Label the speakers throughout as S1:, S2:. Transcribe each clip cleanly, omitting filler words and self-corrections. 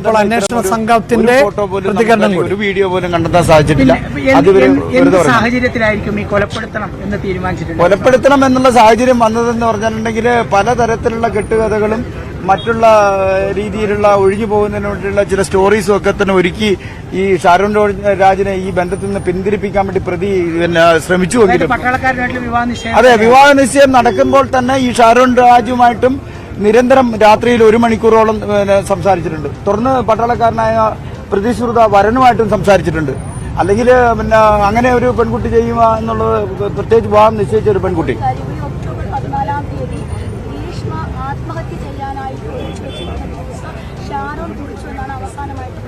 S1: ഇപ്പോൾ അന്വേഷണ സംഘത്തിന്റെ
S2: ഒരു വീഡിയോ പോലും കണ്ടെത്താൻ സാധിച്ചിട്ടില്ല.
S3: സാഹചര്യത്തിലായിരിക്കും ഈ കൊലപ്പെടുത്തണം എന്ന് തീരുമാനിച്ചിട്ടുണ്ട്.
S2: കൊലപ്പെടുത്തണം എന്നുള്ള സാഹചര്യം വന്നതെന്ന് പറഞ്ഞിട്ടുണ്ടെങ്കിൽ പലതരത്തിലുള്ള കെട്ടുകഥകളും മറ്റുള്ള രീതിയിലുള്ള ഒഴിഞ്ഞു പോകുന്നതിന് വേണ്ടിയുള്ള ചില സ്റ്റോറീസും ഒക്കെ തന്നെ ഒരുക്കി ഈ ഷാരോൺ രാജിനെ ഈ ബന്ധത്തിൽ നിന്ന് പിന്തിരിപ്പിക്കാൻ വേണ്ടി പ്രതി ശ്രമിച്ചുവെങ്കിലും അതെ, വിവാഹ നിശ്ചയം നടക്കുമ്പോൾ തന്നെ ഈ ഷാരോൺ രാജുമായിട്ടും നിരന്തരം രാത്രിയിൽ 1 മണിക്കൂറോളം സംസാരിച്ചിട്ടുണ്ട്. തുടർന്ന് പട്ടാളക്കാരനായ പ്രതിശ്രുത വരനുമായിട്ടും സംസാരിച്ചിട്ടുണ്ട്. അല്ലെങ്കിൽ അങ്ങനെ ഒരു പെൺകുട്ടി ചെയ്യുക എന്നുള്ളത് പ്രത്യേകിച്ച് വിവാഹം നിശ്ചയിച്ച ഒരു പെൺകുട്ടി
S4: ആത്മഹത്യ ചെയ്യാനായിട്ട് ഷാരോൺ കുറിച്ചു എന്നാണ് അവസാനമായിട്ട്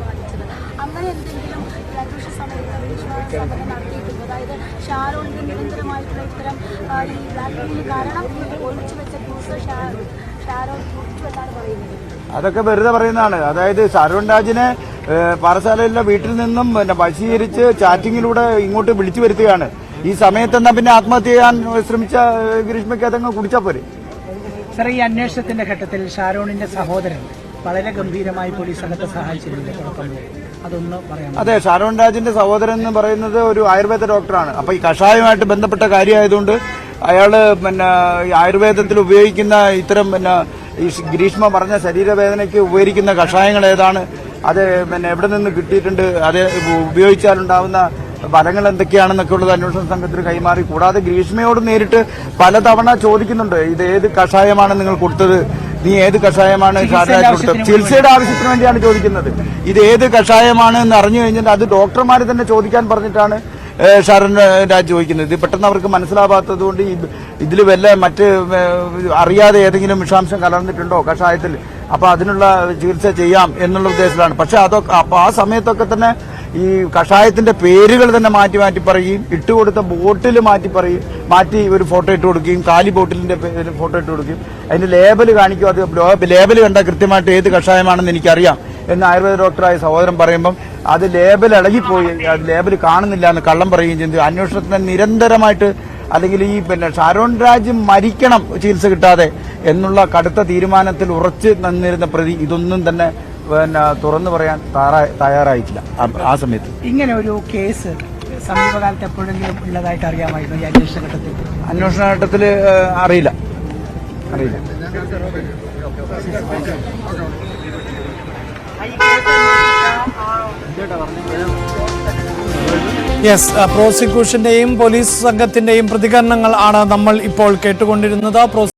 S4: വായിച്ചത്. അങ്ങനെ എന്തെങ്കിലും അന്വേഷണ സമയത്ത് വിശ്വാസം നടത്തിയിട്ടുണ്ട്. അതായത് ഷാരോണിന്റെ നിരന്തരമായിട്ടുള്ള ഇത്തരം ഈ ബ്ലാക്ക്മെയിലിന് കാരണം ഒളിച്ചു വെച്ച ന്യൂസ് ഷാരോൺ കുറിച്ചു എന്നാണ് പറയുന്നത്.
S2: അതൊക്കെ വെറുതെ പറയുന്നതാണ്. അതായത് ഷാരോൺ രാജിനെ പാറശാലയിലെ വീട്ടിൽ നിന്നും വശീകരിച്ച് ചാറ്റിങ്ങിലൂടെ ഇങ്ങോട്ട് വിളിച്ചു വരുത്തുകയാണ്. ഈ സമയത്തെന്നാ പിന്നെ ആത്മഹത്യ ചെയ്യാൻ ശ്രമിച്ച ഗ്രീഷ്മയ്ക്ക് അതങ്ങ് കുടിച്ചാൽ പോരെ.
S3: സർ, ഈ അന്വേഷണത്തിന്റെ ഘട്ടത്തിൽ ഷാരോണിന്റെ സഹോദരൻ വളരെ ഗംഭീരമായി പോലീസ് സംഘത്തെ സഹായിച്ചിട്ടുണ്ട്. അതൊന്ന് പറയാം.
S2: അതെ, ഷാരോൺ രാജിന്റെ സഹോദരൻ എന്ന് പറയുന്നത് ഒരു ആയുർവേദ ഡോക്ടറാണ്. അപ്പൊ ഈ കഷായമായിട്ട് ബന്ധപ്പെട്ട കാര്യമായതുകൊണ്ട് അയാള് ആയുർവേദത്തിൽ ഉപയോഗിക്കുന്ന ഇത്തരം ഈ ഗ്രീഷ്മ പറഞ്ഞ ശരീരവേദനയ്ക്ക് ഉപയോഗിക്കുന്ന കഷായങ്ങൾ ഏതാണ്, അത് എവിടെ നിന്ന് കിട്ടിയിട്ടുണ്ട്, അത് ഉപയോഗിച്ചാലുണ്ടാവുന്ന ഫലങ്ങൾ എന്തൊക്കെയാണെന്നൊക്കെ ഉള്ളത് അന്വേഷണ സംഘത്തിന് കൈമാറി. കൂടാതെ ഗ്രീഷ്മയോട് നേരിട്ട് പലതവണ ചോദിക്കുന്നുണ്ട്, ഇത് ഏത് കഷായമാണ് നിങ്ങൾ കൊടുത്തത്, നീ ഏത് കഷായമാണ് ഷാരോൺ കൊടുത്തത്. ചികിത്സയുടെ ആവശ്യത്തിന് വേണ്ടിയാണ് ചോദിക്കുന്നത്. ഇത് ഏത് കഷായമാണ് എന്ന് അറിഞ്ഞു കഴിഞ്ഞാൽ അത് ഡോക്ടർമാർ തന്നെ ചോദിക്കാൻ പറഞ്ഞിട്ടാണ് ഷാരോൺ രാജ് ചോദിക്കുന്നത്. ഇത് പെട്ടെന്ന് അവർക്ക് മനസ്സിലാവാത്തത് കൊണ്ട് ഇതിൽ വല്ല മറ്റ് അറിയാതെ ഏതെങ്കിലും വിഷാംശം കലർന്നിട്ടുണ്ടോ കഷായത്തിൽ, അപ്പൊ അതിനുള്ള ചികിത്സ ചെയ്യാം എന്നുള്ള ഉദ്ദേശത്തിലാണ്. പക്ഷെ അപ്പൊ ആ സമയത്തൊക്കെ തന്നെ ഈ കഷായത്തിന്റെ പേരുകൾ തന്നെ മാറ്റി മാറ്റി പറയുകയും ഇട്ടുകൊടുത്ത ബോട്ടിൽ മാറ്റി ഒരു ഫോട്ടോ ഇട്ട് കൊടുക്കുകയും കാലി ബോട്ടിലിന്റെ ഫോട്ടോ ഇട്ട് കൊടുക്കുകയും അതിന്റെ ലേബൽ കാണിക്കും. അത് ലേബൽ കണ്ടാൽ കൃത്യമായിട്ട് ഏത് കഷായമാണെന്ന് എനിക്കറിയാം എന്ന് ആയുർവേദ ഡോക്ടറായ സഹോദരൻ പറയുമ്പം അത് ലേബൽ ഇളകിപ്പോയി, അത് ലേബൽ കാണുന്നില്ല എന്ന് കള്ളം പറയുകയും ചെയ്തു. അന്വേഷണത്തിന് നിരന്തരമായിട്ട് അല്ലെങ്കിൽ ഈ ഷാരോൺ രാജ് മരിക്കണം ചികിത്സ കിട്ടാതെ എന്നുള്ള കടുത്ത തീരുമാനത്തിൽ ഉറച്ചു നിന്നിരുന്ന പ്രതി ഇതൊന്നും തന്നെ തുറന്നു പറയാൻ തയ്യാറായിട്ടില്ല. ആ സമയത്ത്
S3: ഇങ്ങനെ ഒരു കേസ് സമീപകാലത്ത് എപ്പോഴെങ്കിലും ഉള്ളതായിട്ട് അറിയാമായിരുന്നു ഈ അന്വേഷണ ഘട്ടത്തിൽ?
S2: അറിയില്ല.
S1: യെസ്, പ്രോസിക്യൂഷന്റെയും പോലീസ് സംഘത്തിന്റെയും പ്രതികരണങ്ങൾ ആണ് നമ്മൾ ഇപ്പോൾ കേട്ടുകൊണ്ടിരുന്നത്.